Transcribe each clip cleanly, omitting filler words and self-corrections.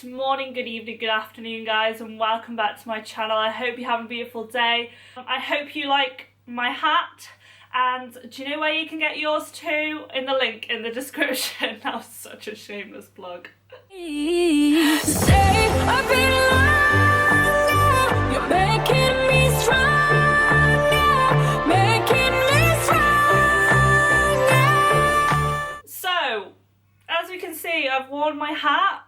Good morning, good evening, good afternoon guys, and welcome back to my channel. I hope you have a beautiful day. I hope you like my hat, and do you know where you can get yours too? In the link in the description. That was such a shameless plug. So, as we can see, I've worn my hat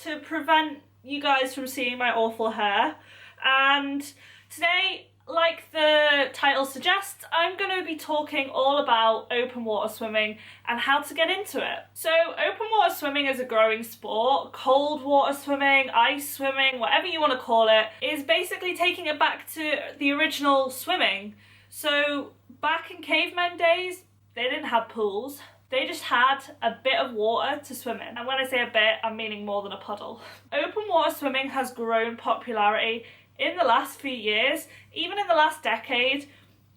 to prevent you guys from seeing my awful hair, and today, like the title suggests, I'm going to be talking all about open water swimming and how to get into it. So open water swimming is a growing sport. Cold water swimming, ice swimming, whatever you want to call it, is basically taking it back to the original swimming. So back in caveman days, they didn't have pools. They just had a bit of water to swim in. And when I say a bit, I'm meaning more than a puddle. Open water swimming has grown popularity in the last few years, even in the last decade,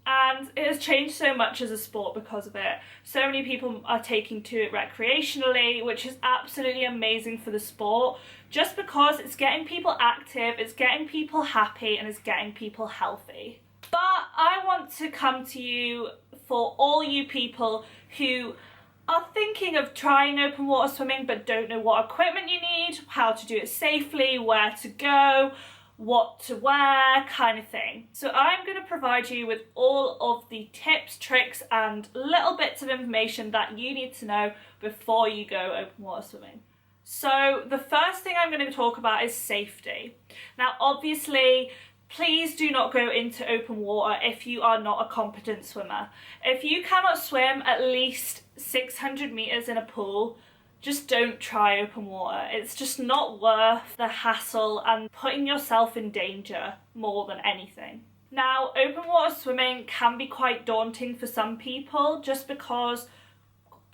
and it has changed so much as a sport because of it. So many people are taking to it recreationally, which is absolutely amazing for the sport, just because it's getting people active, it's getting people happy, and it's getting people healthy. But I want to come to you for all you people who are thinking of trying open water swimming but don't know what equipment you need, how to do it safely, where to go, what to wear, kind of thing. So I'm going to provide you with all of the tips, tricks and little bits of information that you need to know before you go open water swimming. So the first thing I'm going to talk about is safety. Now obviously, please do not go into open water if you are not a competent swimmer. If you cannot swim at least 600 meters in a pool, just don't try open water. It's just not worth the hassle and putting yourself in danger more than anything. Now, open water swimming can be quite daunting for some people just because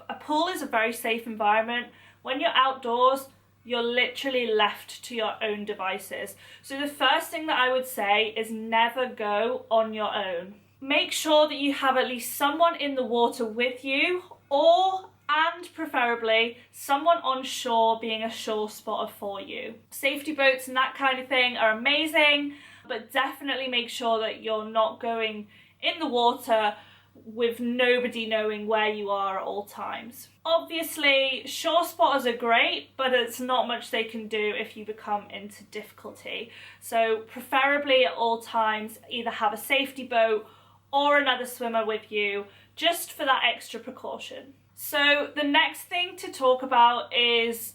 a pool is a very safe environment. When you're outdoors, you're literally left to your own devices. So the first thing that I would say is never go on your own. Make sure that you have at least someone in the water with you, and preferably someone on shore being a shore spotter for you. Safety boats and that kind of thing are amazing, but definitely make sure that you're not going in the water with nobody knowing where you are at all times. Obviously, shore spotters are great, but it's not much they can do if you become into difficulty. So preferably at all times, either have a safety boat or another swimmer with you, just for that extra precaution. So the next thing to talk about is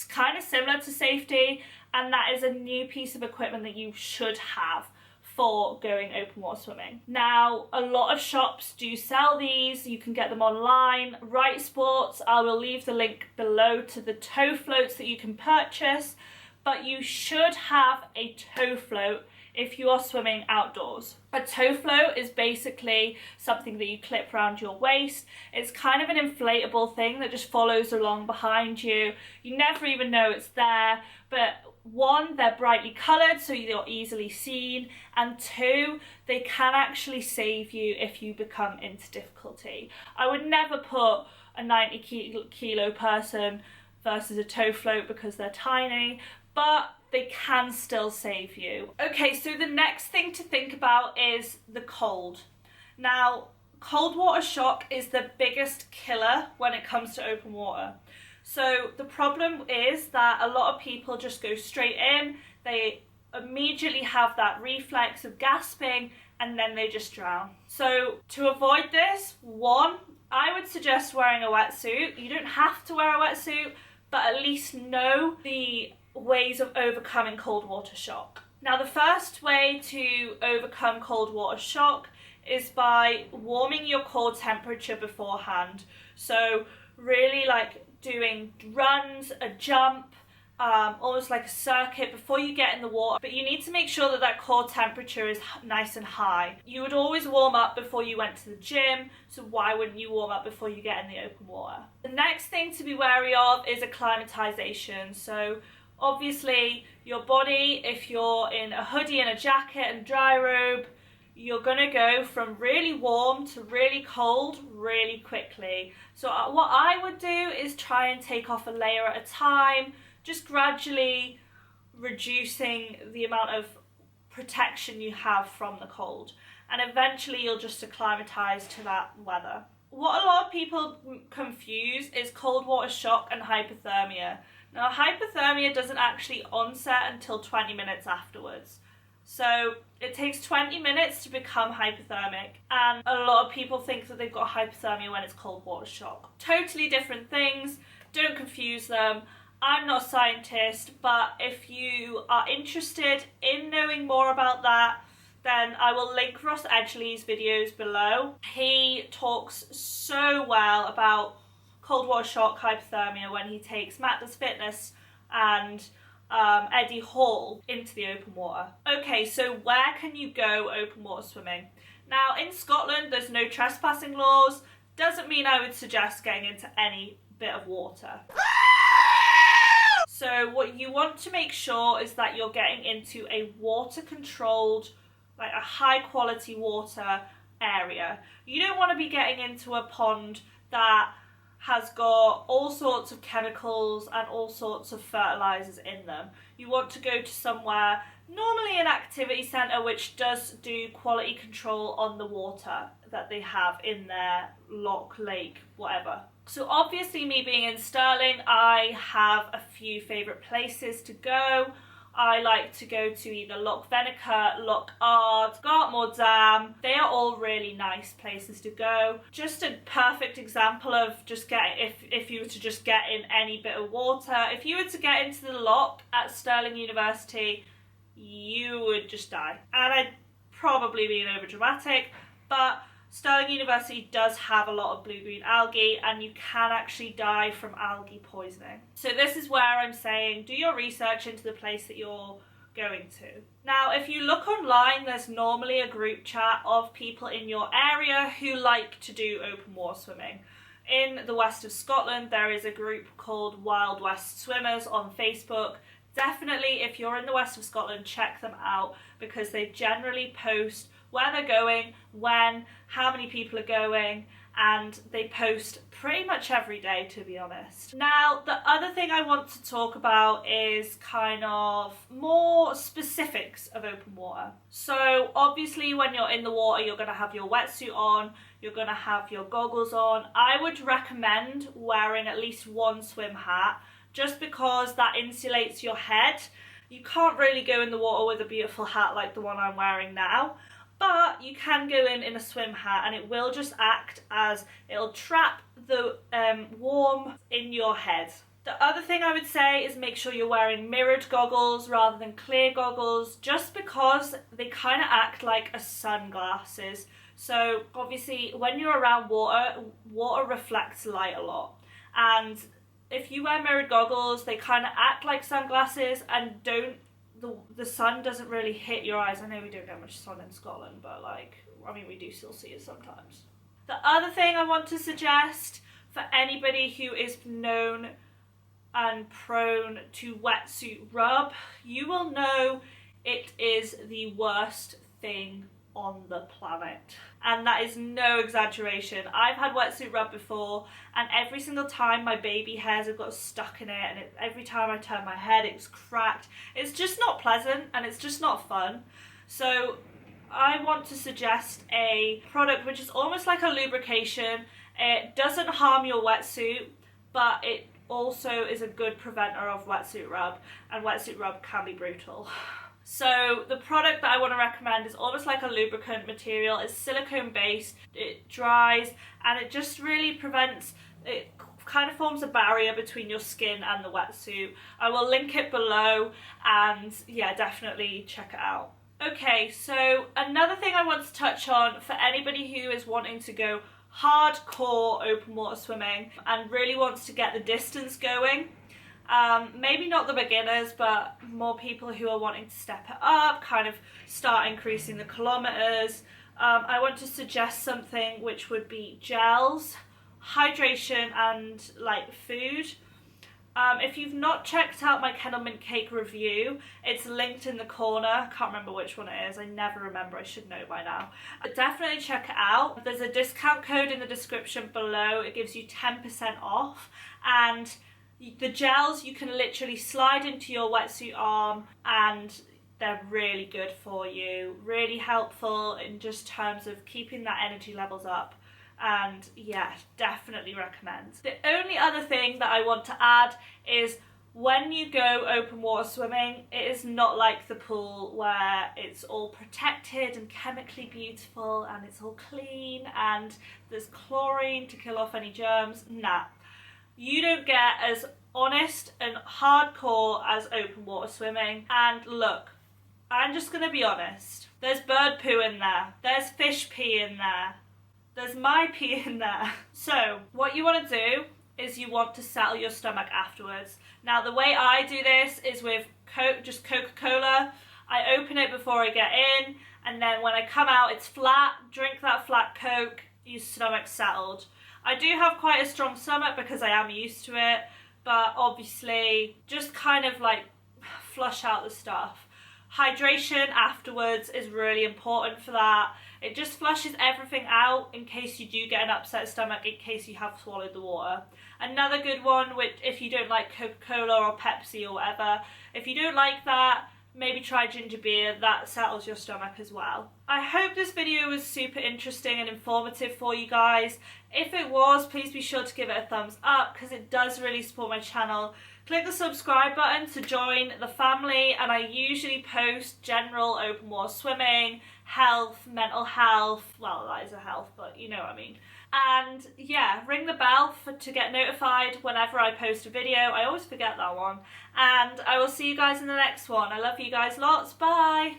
kind of similar to safety, and that is a new piece of equipment that you should have for going open water swimming. Now, a lot of shops do sell these. You can get them online. Right Sports, I will leave the link below to the tow floats that you can purchase, but you should have a tow float if you are swimming outdoors. A tow float is basically something that you clip around your waist. It's kind of an inflatable thing that just follows along behind you. You never even know it's there, but one, they're brightly coloured so you're easily seen, and two, they can actually save you if you become into difficulty. I would never put a 90 kilo person versus a tow float because they're tiny, but they can still save you. Okay, so the next thing to think about is the cold. Now, cold water shock is the biggest killer when it comes to open water. So the problem is that a lot of people just go straight in, they immediately have that reflex of gasping, and then they just drown. So to avoid this, one, I would suggest wearing a wetsuit. You don't have to wear a wetsuit, but at least know the ways of overcoming cold water shock. Now, the first way to overcome cold water shock is by warming your core temperature beforehand. So really like doing runs, a jump, almost like a circuit before you get in the water, but you need to make sure that that core temperature is nice and high. You would always warm up before you went to the gym, so why wouldn't you warm up before you get in the open water? The next thing to be wary of is acclimatization. So obviously your body, if you're in a hoodie and a jacket and dry robe, you're gonna go from really warm to really cold really quickly. So what I would do is try and take off a layer at a time, just gradually reducing the amount of protection you have from the cold, and eventually you'll just acclimatise to that weather. What a lot of people confuse is cold water shock and hypothermia. Now, hypothermia doesn't actually onset until 20 minutes afterwards. So it takes 20 minutes to become hypothermic, and a lot of people think that they've got hypothermia when it's cold water shock. Totally different things, don't confuse them. I'm not a scientist, but if you are interested in knowing more about that, then I will link Ross Edgley's videos below. He talks so well about cold water shock, hypothermia, when he takes Matt Does Fitness and Eddie Hall into the open water. Okay, so where can you go open water swimming? Now, in Scotland, there's no trespassing laws. Doesn't mean I would suggest getting into any bit of water. So what you want to make sure is that you're getting into a water controlled, like a high quality water area. You don't want to be getting into a pond that has got all sorts of chemicals and all sorts of fertilizers in them. You want to go to somewhere, normally an activity centre, which does do quality control on the water that they have in their loch, lake, whatever. So obviously, me being in Stirling, I have a few favourite places to go. I like to go to either Loch Venator, Loch Ard, Gartmore Dam. They are all really nice places to go. Just a perfect example of just getting, if you were to just get in any bit of water. If you were to get into the loch at Stirling University, you would just die. And I'd probably be over dramatic, but Stirling University does have a lot of blue-green algae, and you can actually die from algae poisoning. So this is where I'm saying do your research into the place that you're going to. Now, if you look online, there's normally a group chat of people in your area who like to do open water swimming. In the west of Scotland, there is a group called Wild West Swimmers on Facebook. Definitely, if you're in the west of Scotland, check them out, because they generally post where they're going, when, how many people are going, and they post pretty much every day, to be honest. Now, the other thing I want to talk about is kind of more specifics of open water. So obviously, when you're in the water, you're going to have your wetsuit on, you're going to have your goggles on. I would recommend wearing at least one swim hat, just because that insulates your head. You can't really go in the water with a beautiful hat like the one I'm wearing now, but you can go in a swim hat, and it will just act as, it'll trap the warmth in your head. The other thing I would say is make sure you're wearing mirrored goggles rather than clear goggles, just because they kind of act like a sunglasses. So obviously when you're around water, water reflects light a lot, and if you wear mirrored goggles, they kind of act like sunglasses and the sun doesn't really hit your eyes. I know we don't get much sun in Scotland, but we do still see it sometimes. The other thing I want to suggest for anybody who is known and prone to wetsuit rub, you will know it is the worst thing on the planet. And that is no exaggeration. I've had wetsuit rub before, and every single time my baby hairs have got stuck in it, and every time I turn my head it's cracked. It's just not pleasant, and it's just not fun. So I want to suggest a product which is almost like a lubrication. It doesn't harm your wetsuit, but it also is a good preventer of wetsuit rub, and wetsuit rub can be brutal. So the product that I want to recommend is almost like a lubricant material. It's silicone based, it dries, and it just really prevents, it kind of forms a barrier between your skin and the wetsuit. I will link it below, and yeah, definitely check it out. Okay, so another thing I want to touch on for anybody who is wanting to go hardcore open water swimming and really wants to get the distance going. Maybe not the beginners, but more people who are wanting to step it up, kind of start increasing the kilometers. I want to suggest something which would be gels, hydration, and food. If you've not checked out my Kennel Mint Cake review, it's linked in the corner. I can't remember which one it is. I never remember. I should know by now. But definitely check it out. There's a discount code in the description below. It gives you 10% off. And The gels you can literally slide into your wetsuit arm and they're really good for you, really helpful in just terms of keeping that energy levels up. And yeah, definitely recommend. The only other thing that I want to add is when you go open water swimming, it is not like the pool where it's all protected and chemically beautiful and it's all clean and there's chlorine to kill off any germs. Nah, you don't get as honest and hardcore as open water swimming. And look, I'm just gonna be honest, there's bird poo in there, there's fish pee in there, there's my pee in there. So what you want to do is you want to settle your stomach afterwards. Now the way I do this is with just Coca-Cola. I open it before I get in, and then when I come out it's flat. Drink that flat Coke, your stomach's settled. I do have quite a strong stomach because I am used to it, but obviously just kind of like flush out the stuff. Hydration afterwards is really important for that. It just flushes everything out in case you do get an upset stomach, in case you have swallowed the water. Another good one, which if you don't like Coca-Cola or Pepsi or whatever, if you don't like that, maybe try ginger beer. That settles your stomach as well. I hope this video was super interesting and informative for you guys. If it was, please be sure to give it a thumbs up because it does really support my channel. Click the subscribe button to join the family, and I usually post general open water swimming, health, mental health, well that is a health, but you know what I mean. And yeah, ring the bell to get notified whenever I post a video. I always forget that one. And I will see you guys in the next one. I love you guys lots. Bye!